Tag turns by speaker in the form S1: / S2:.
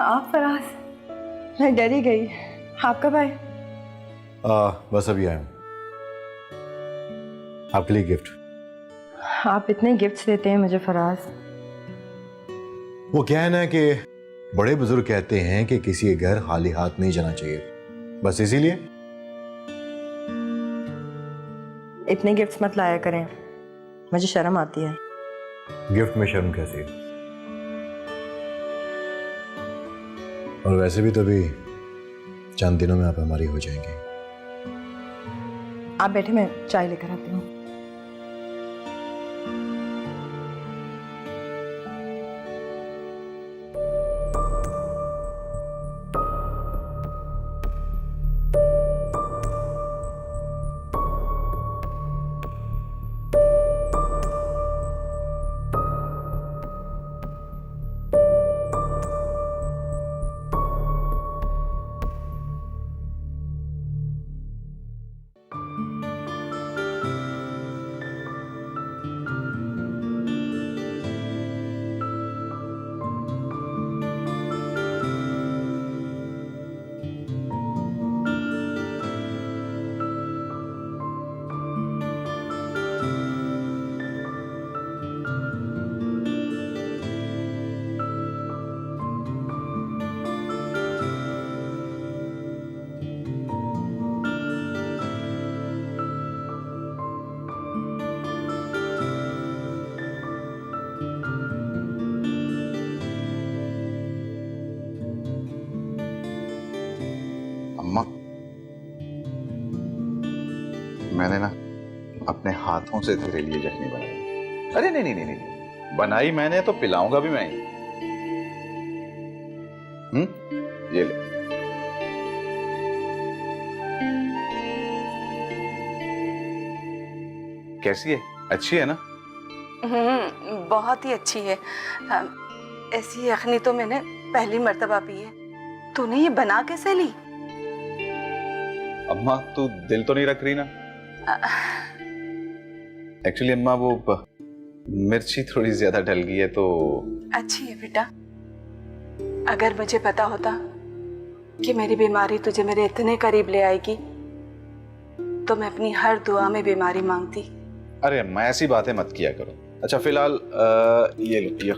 S1: आप फराज, मैं डर ही गई। आप कब आए?
S2: बस अभी आया हूँ। आपके लिए गिफ्ट।
S1: आप इतने गिफ्ट्स देते हैं मुझे फराज।
S2: वो क्या है ना कि बड़े बुजुर्ग कहते हैं कि किसी के घर खाली हाथ नहीं जाना चाहिए, बस इसीलिए।
S1: इतने गिफ्ट्स मत लाया करें, मुझे शर्म आती है।
S2: गिफ्ट में शर्म कैसे? और वैसे भी तो अभी चंद दिनों में आप हमारी हो जाएंगे।
S1: आप बैठे, मैं चाय लेकर आती हूँ।
S3: अम्मा, मैंने ना अपने हाथों से तेरे लिए यखनी बनाई। अरे नहीं नहीं नहीं नहीं, बनाई मैंने तो पिलाऊंगा भी मैं ही। ये ले। कैसी है? अच्छी है ना?
S4: बहुत ही अच्छी है। ऐसी यखनी तो मैंने पहली मर्तबा पी है। तूने ये बना कैसे ली?
S3: अम्मा तू दिल तो नहीं रख रही ना? एक्चुअली अम्मा वो मिर्ची थोड़ी ज्यादा डल गई है तो।
S4: अच्छी है बेटा। अगर मुझे पता होता कि मेरी बीमारी तुझे मेरे इतने करीब ले आएगी तो मैं अपनी हर दुआ में बीमारी मांगती।
S3: अरे अम्मा ऐसी बातें मत किया करो। अच्छा फिलहाल ये लो, ये